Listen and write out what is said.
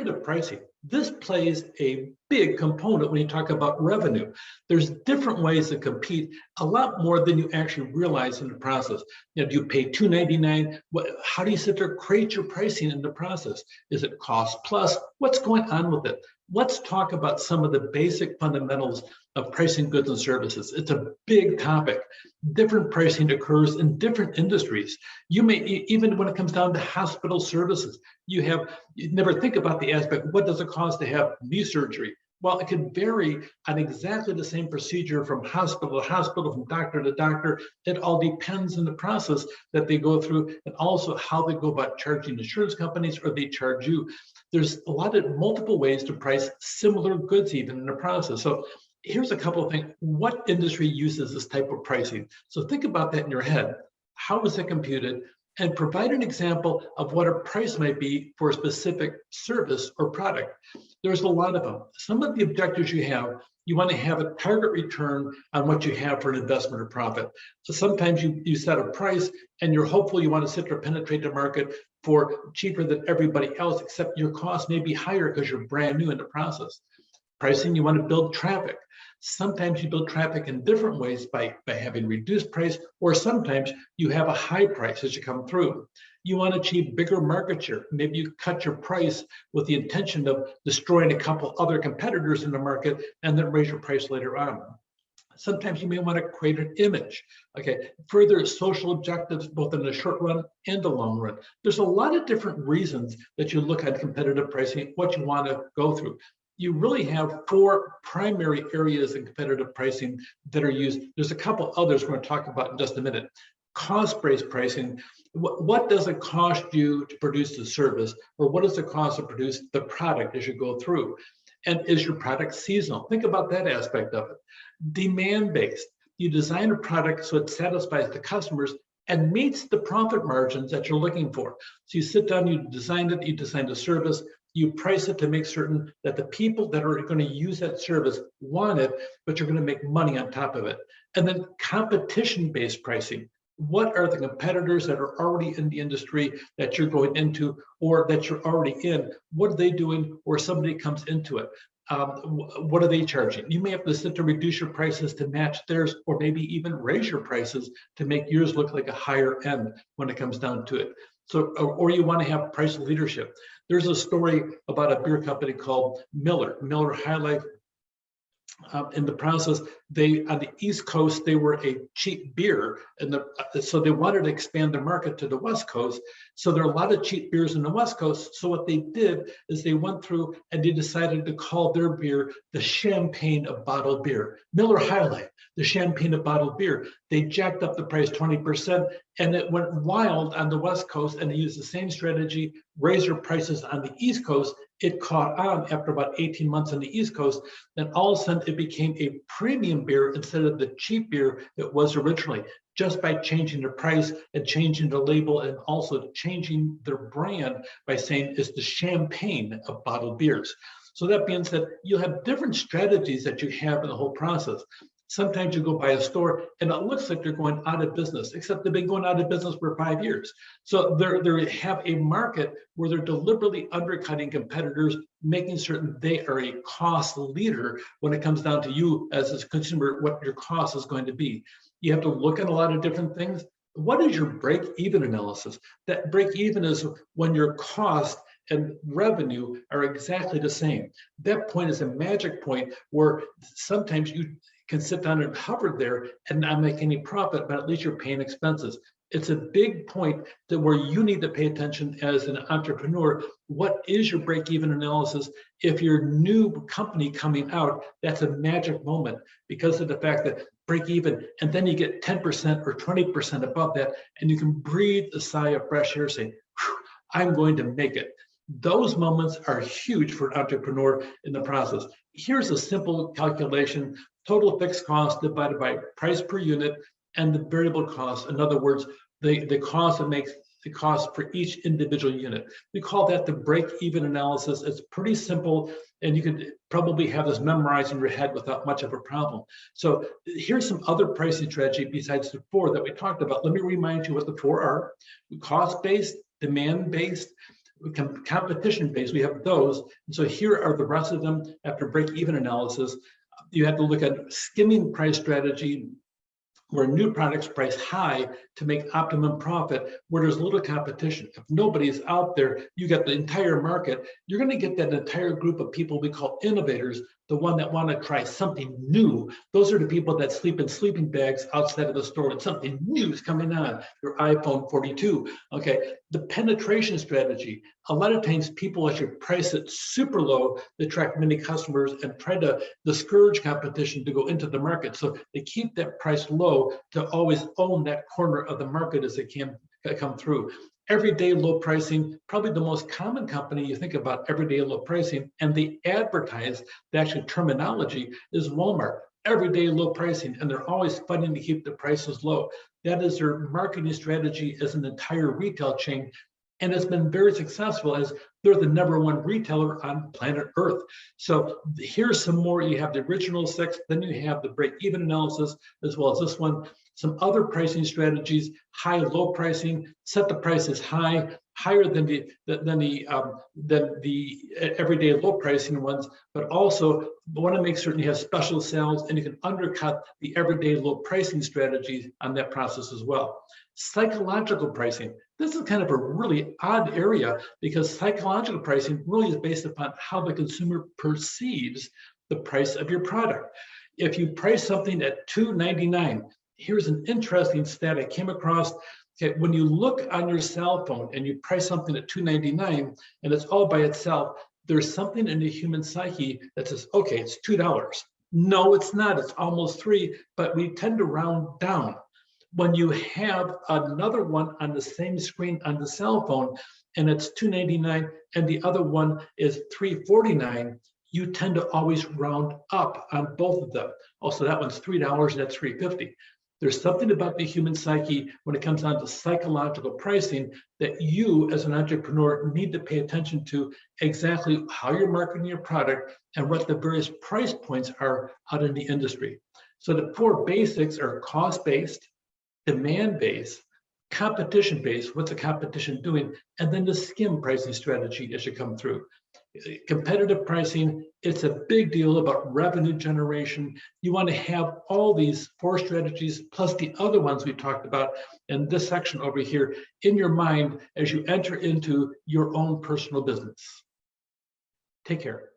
competitive pricing, this plays a big component when you talk about revenue. There's different ways to compete, a lot more than you actually realize in the process. Do you pay $2.99? How do you sit there, create your pricing in the process? Is it cost plus? What's going on with it? Let's talk about some of the basic fundamentals of pricing goods and services. It's a big topic. Different pricing occurs in different industries. You may, even when it comes down to hospital services, you never think about the aspect, what does it cost to have knee surgery? Well, it can vary on exactly the same procedure from hospital to hospital, from doctor to doctor. It all depends on the process that they go through and also how they go about charging insurance companies or they charge you. There's a lot of multiple ways to price similar goods even in the process. So here's a couple of things. What industry uses this type of pricing? So think about that in your head. How is it computed? And provide an example of what a price might be for a specific service or product. There's a lot of them. Some of the objectives you want to have a target return on what you have for an investment or profit. So sometimes you set a price and you're hopeful you want to sit there, penetrate the market for cheaper than everybody else, except your cost may be higher because you're brand new in the process. Pricing, you want to build traffic. Sometimes you build traffic in different ways by having reduced price, or sometimes you have a high price as you come through. You want to achieve bigger market share. Maybe you cut your price with the intention of destroying a couple other competitors in the market and then raise your price later on. Sometimes you may want to create an image. Okay, further social objectives, both in the short run and the long run. There's a lot of different reasons that you look at competitive pricing, what you want to go through. You really have four primary areas in competitive pricing that are used. There's a couple others we're going to talk about in just a minute. Cost-based pricing, what does it cost you to produce the service, or what does it cost to produce the product as you go through? And is your product seasonal? Think about that aspect of it. Demand-based, you design a product so it satisfies the customers and meets the profit margins that you're looking for. So you sit down, you design a service, you price it to make certain that the people that are going to use that service want it, but you're going to make money on top of it. And then competition-based pricing. What are the competitors that are already in the industry that you're going into or that you're already in? What are they doing or somebody comes into it? What are they charging? You may have to sit to reduce your prices to match theirs, or maybe even raise your prices to make yours look like a higher end when it comes down to it. So, or you want to have price leadership. There's a story about a beer company called Miller High Life. In the process, on the East Coast, they were a cheap beer, and so they wanted to expand the market to the West Coast. So there are a lot of cheap beers in the West Coast. So what they did is they went through and they decided to call their beer the champagne of bottled beer. Miller High Life, the champagne of bottled beer. They jacked up the price 20%, and it went wild on the West Coast. And they used the same strategy, raise their prices on the East Coast. It caught on after about 18 months on the East Coast. Then all of a sudden, it became a premium beer instead of the cheap beer it was originally, just by changing the price and changing the label and also changing their brand by saying it's the champagne of bottled beers. So that being said, you'll have different strategies that you have in the whole process. Sometimes you go by a store and it looks like they're going out of business, except they've been going out of business for 5 years. So they have a market where they're deliberately undercutting competitors, making certain they are a cost leader when it comes down to you as a consumer, what your cost is going to be. You have to look at a lot of different things. What is your break-even analysis? That break-even is when your cost and revenue are exactly the same. That point is a magic point where sometimes you can sit down and hover there and not make any profit, but at least you're paying expenses. It's a big point that where you need to pay attention as an entrepreneur. What is your break-even analysis? If you're a new company coming out, that's a magic moment because of the fact that break even, and then you get 10% or 20% above that, and you can breathe a sigh of fresh air, say, I'm going to make it. Those moments are huge for an entrepreneur in the process. Here's a simple calculation: total fixed cost divided by price per unit and the variable cost. In other words, the cost that makes the cost for each individual unit. We call that the break-even analysis. It's pretty simple, and you could probably have this memorized in your head without much of a problem. So here's some other pricing strategy besides the four that we talked about. Let me remind you what the four are: cost-based, demand-based, competition based, we have those. And so here are the rest of them after break-even analysis. You have to look at skimming price strategy, where new products price high to make optimum profit, where there's little competition. If nobody's out there, you get the entire market. You're going to get that entire group of people we call innovators, the one that want to try something new. Those are the people that sleep in sleeping bags outside of the store and something new is coming on, your iPhone 42. Okay, the penetration strategy. A lot of times people actually price it super low to attract many customers and try to discourage competition to go into the market. So they keep that price low to always own that corner of the market as they can come through. Everyday low pricing, probably the most common company you think about everyday low pricing, and they advertise the actual terminology is Walmart. Everyday low pricing, and they're always fighting to keep the prices low. That is their marketing strategy as an entire retail chain, and it's been very successful as they're the #1 retailer on planet Earth. So here's some more. You have the original 6, then you have the break-even analysis, as well as this one. Some other pricing strategies: high-low pricing, set the prices high, higher than the everyday low pricing ones, but also want to make certain you have special sales and you can undercut the everyday low pricing strategies on that process as well. Psychological pricing. This is kind of a really odd area because psychological pricing really is based upon how the consumer perceives the price of your product. If you price something at $2.99, here's an interesting stat I came across. Okay, when you look on your cell phone and you price something at $2.99 and it's all by itself, there's something in the human psyche that says, okay, it's $2. No, it's not. It's almost $3, but we tend to round down. When you have another one on the same screen on the cell phone and it's $2.99 and the other one is $3.49, you tend to always round up on both of them. Also, that one's $3 and that's $3.50. There's something about the human psyche when it comes down to psychological pricing that you as an entrepreneur need to pay attention to, exactly how you're marketing your product and what the various price points are out in the industry. So the 4 basics are cost-based, demand-based, competition-based, what's the competition doing, and then the skim pricing strategy as you come through. Competitive pricing, it's a big deal about revenue generation. You want to have all these 4 strategies plus the other ones we talked about in this section over here in your mind as you enter into your own personal business. Take care.